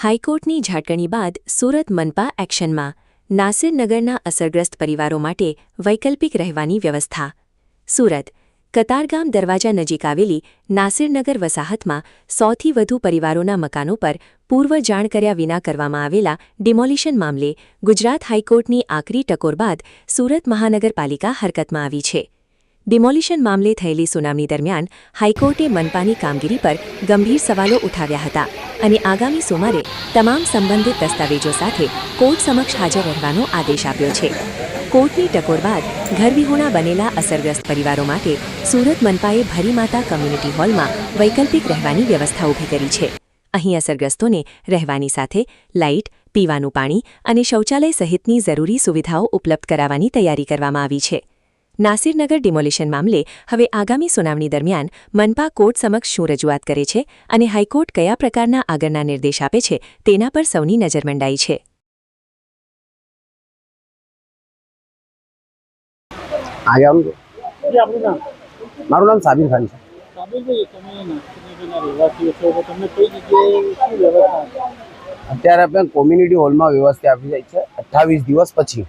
હાઈકોર્ટની ઝાટકણી બાદ સુરત મનપા એક્શનમાં નાસિરનગરના અસરગ્રસ્ત પરિવારો માટે વૈકલ્પિક રહેવાની વ્યવસ્થા। સુરત કતારગામ દરવાજા નજીક આવેલી નાસિરનગર વસાહતમાં 100થી વધુ પરિવારોના મકાનો પર પૂર્વ જાણ કર્યા વિના કરવામાં આવેલા ડિમોલિશન મામલે ગુજરાત હાઈકોર્ટની આકરી ટકોર બાદ સુરત મહાનગરપાલિકા હરકતમાં આવી છે। ડિમોલિશન મામલે થયેલી સુનાવણી દરમિયાન હાઈકોર્ટે મનપાની કામગીરી પર ગંભીર સવાલો ઉઠાવ્યા હતા અને આગામી સોમવારે તમામ સંબંધિત દસ્તાવેજો સાથે કોર્ટ સમક્ષ હાજર રહેવાનો આદેશ આપ્યો છે। કોર્ટની ટકોર બાદ ઘરવિહોણા બનેલા અસરગ્રસ્ત પરિવારો માટે સુરત મનપાએ ભરીમાતા કમ્યુનિટી હોલમાં વૈકલ્પિક રહેવાની વ્યવસ્થા ઊભી કરી છે। અહીં અસરગ્રસ્તોને રહેવાની સાથે લાઇટ, પીવાનું પાણી અને શૌચાલય સહિતની જરૂરી સુવિધાઓ ઉપલબ્ધ કરાવવાની તૈયારી કરવામાં આવી છે। નાસિરનગર ડિમોલિશન મામલે હવે આગામી સુનાવણી દરમિયાન મનપા કોર્ટ સમક્ષ શું રજૂઆત કરે છે અને હાઈકોર્ટ કયા પ્રકારના આગળના નિર્દેશ આપે છે તેના પર સૌની નજર મંડાઈ છે। મારું નામ સાબિર ખાન છે। અત્યારે આપણે કોમ્યુનિટી હોલમાં વ્યવસ્થા આપી જાય છે 28 દિવસ પછી।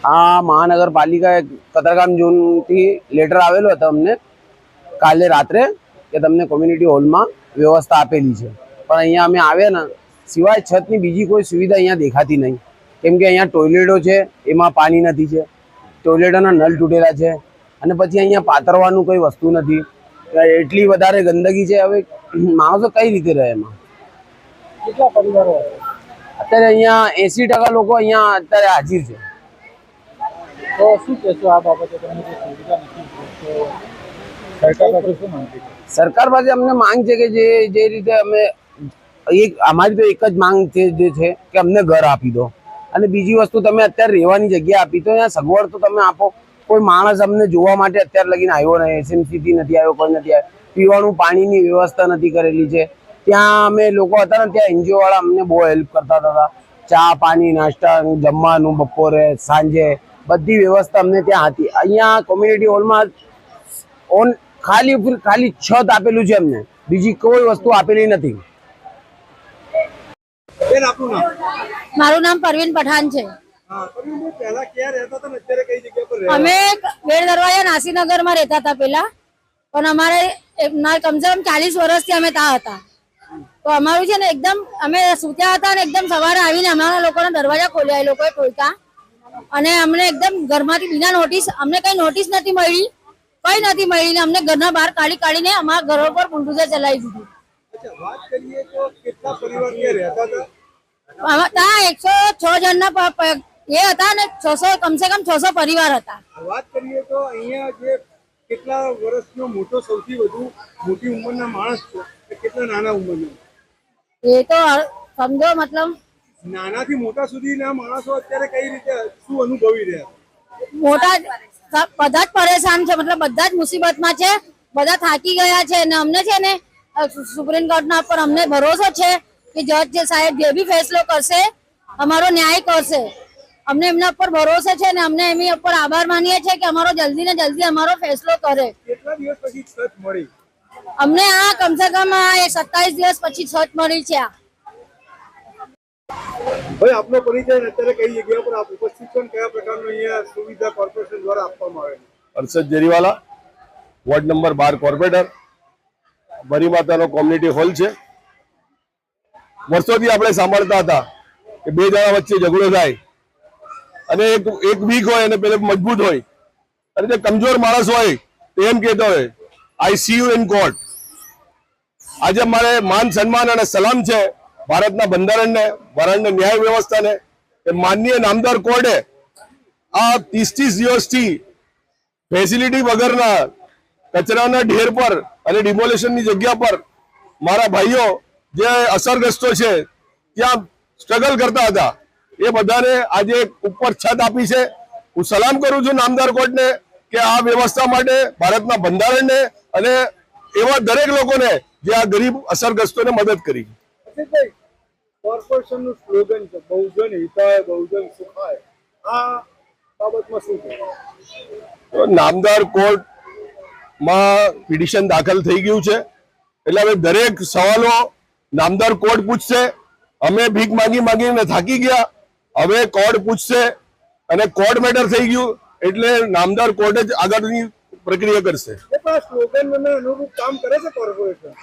આ મહાનગરપાલિકા કતારગામ ઝોનથી લેટર આવેલો હતો અમને કાલે રાત્રે કે તમને કોમ્યુનિટી હોલમાં વ્યવસ્થા આપેલી છે, પણ અહીંયા અમે આવ્યા ને સિવાય છતની બીજી કોઈ સુવિધા અહીંયા દેખાતી નહીં, કેમ કે અહીંયા ટોયલેટો છે એમાં પાણી નથી છે, ટોયલેટોના નળ તૂટેલા છે અને પછી અહીંયા પાથરવાનું કોઈ વસ્તુ નથી, એટલી વધારે ગંદકી છે। હવે માણસો કઈ રીતે રહે એમાં? કેટલા પરિવારો અત્યારે અહીંયા 80% લોકો અહીંયા અત્યારે હાજર છે। તો શું કહેશો આ બાબતે? સરકાર પાસે અમને માંગ છે કે જે રીતે અમે અમારી તો એક જ માંગ છે જે છે કે અમને ઘર આપી દો અને બીજી વસ્તુ તમે અત્યારે રહેવાની જગ્યા આપી તો અહીંયા સગવડ તો તમે આપો। કોઈ માણસ અમને જોવા માટે અત્યારે લગીને આવ્યો નહીં, એસએમસીથી નથી આવ્યો, કોઈ નથી આવ્યો, પીવાનું પાણીની વ્યવસ્થા નથી કરેલી છે। ત્યાં અમે લોકો હતા ને ત્યાં એનજીઓ વાળા અમને બહુ હેલ્પ કરતા હતા, ચા પાણી નાસ્તા જમવાનું બપોરે સાંજે બધી વ્યવસ્થા અમને ત્યાં હતી। અહીંયા કોમ્યુનિટી હોલમાં ખાલી છત આપેલું છે, અમને બીજી કોઈ વસ્તુ આપેલી નથી। મારું નામ પરવીન પઠાણ છે। અમે બેડ દરવાજા નાસિરનગર માં રહેતા હતા પેલા, પણ અમારે કમસે કમ 40 વર્ષથી અમે ત્યાં હતા। તો અમારું છે ને એકદમ અમે સૂત્યા હતા ને એકદમ સવારે આવીને અમારા લોકોના દરવાજા ખોલ્યા, એ લોકોએ ખોલતા અને અમને એકદમ ઘરમાંથી બિના નોટિસ, અમને કઈ નોટિસ નથી મળી, કઈ નથી મળી ને અમને ઘરના બહાર કાઢીને અમારા ઘરો પર બુલડોઝર ચલાવી દીધું। વાત કરીએ તો કેટલા પરિવાર ત્યાં રહેતા હતા? ત્યાં 106 જણના એ હતા ને 600 કમસે કમ 600 પરિવાર હતા। વાત કરીએ તો અહીંયા જે કેટલા વર્ષનો મોટો સૌથી વધુ મોટી ઉંમરના માણસ છે, કેટલા નાના ઉંમરના? એ તો સમજો મતલબ નાનાથી મોટા સુધીના માણસો અત્યારે કઈ રીતે શું અનુભવી રહ્યા? મોટા બધા જ પરેશાન છે, મતલબ બધા જ મુસીબતમાં છે, બધા થાકી ગયા છે અને અમને છે ને સુપ્રીમ કોર્ટના પર અમને ભરોસો છે કે જજ જે સાહેબ જે બી ફેસલો કરશે અમારો ન્યાય કરશે। અમને એમના પર ભરોસો છે ને અમને એમની ઉપર આભાર માનીએ છીએ કે અમારો જલ્દી ને જલ્દી અમારો ફેસલો કરે। કેટલા દિવસ પછી છત મળી? અમને આ કમસે કમ 27 દિવસ પછી છત મળી છે। ભાઈ આપનો પરિચય અત્યારે કઈ જગ્યા પર આપ ઉપસ્થિત છો, કયા પ્રકારનો અહીંયા સુવિધા કોર્પોરેશન દ્વારા આપવામાં આવે? Harshad Jariwala, ward number 12 corporator. ભરીમાતાનો કોમ્યુનિટી હોલ છે। વર્ષોથી આપણે સાંભળતા હતા કે બે જણા વચ્ચે ઝઘડો થાય અને એક વીક હોય અને પેલો મજબૂત હોય અને જે કમજોર માણસ હોય તે એમ કહેતો હોય I C you in court. આજે મારે માન સન્માન અને સલામ છે ભારતના બંધારણને, ભારતની ન્યાય વ્યવસ્થાને કે માનનીય નામદાર કોર્ટે આ 30 દિવસથી ફેસિલિટી વગરના કચરાના ઢેર પર અને ડિમોલેશનની જગ્યા પર મારા ભાઈઓ જે અસરગ્રસ્તો છે ત્યાં સ્ટ્રગલ કરતા હતા એ બધાને આજે ઉપર છત આપી છે। હું સલામ કરું છું નામદાર કોર્ટને કે આ વ્યવસ્થા માટે ભારતના બંધારણને અને એવા દરેક લોકોને જે આ ગરીબ અસરગ્રસ્તોને મદદ કરી। કોર્પોરેશનનું સ્લોગન છે બહુજન હિતાય બહુજન સુખાય, આ બાબતમાં શું છે? નામદાર કોર્ટમાં પિટિશન દાખલ થઈ ગયું છે એટલે હવે દરેક સવાલો નામદાર કોર્ટ પૂછશે. અમે ભીખ માંગી માંગીને થાકી ગયા, હવે કોર્ટ પૂછશે અને કોર્ટ મેટર થઈ ગયું એટલે નામદાર કોર્ટ જ આગળની પ્રક્રિયા કરશે. સ્લોગન અનુરૂપ કામ કરે છે કોર્પોરેશન?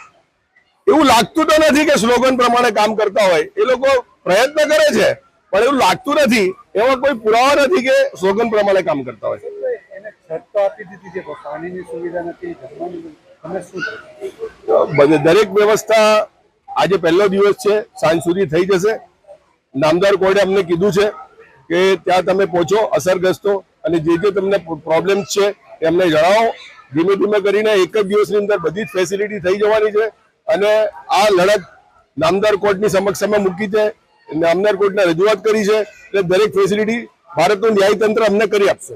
એવું લાગતું તો નથી કે સ્લોગન પ્રમાણે કામ કરતા હોય. એ લોકો પ્રયત્ન કરે છે પણ એવું લાગતું નથી, એવા કોઈ પુરાવા નથી કે સ્લોગન પ્રમાણે કામ કરતા હોય. એને છત તો આપી દીધી છે, પાણીની સુવિધા નથી, જમવાની તમે શું દરેક વ્યવસ્થા આજે પહેલો દિવસ છે, સાંજ સુધી થઈ જશે. નામદાર કોર્ટે અમને કીધું છે કે ત્યાં તમે પહોંચો અસરગ્રસ્તો અને જે તમને પ્રોબ્લેમ છે એ અમને જણાવો. ધીમે ધીમે કરીને એક જ દિવસની અંદર બધી જ ફેસિલિટી થઈ જવાની છે અને આ લડત નામદાર કોર્ટની સમક્ષ અમે મૂકી છે, નામદાર કોર્ટને રજૂઆત કરી છે એટલે દરેક ફેસિલિટી ભારતનું ન્યાયતંત્ર અમને કરી આપશે.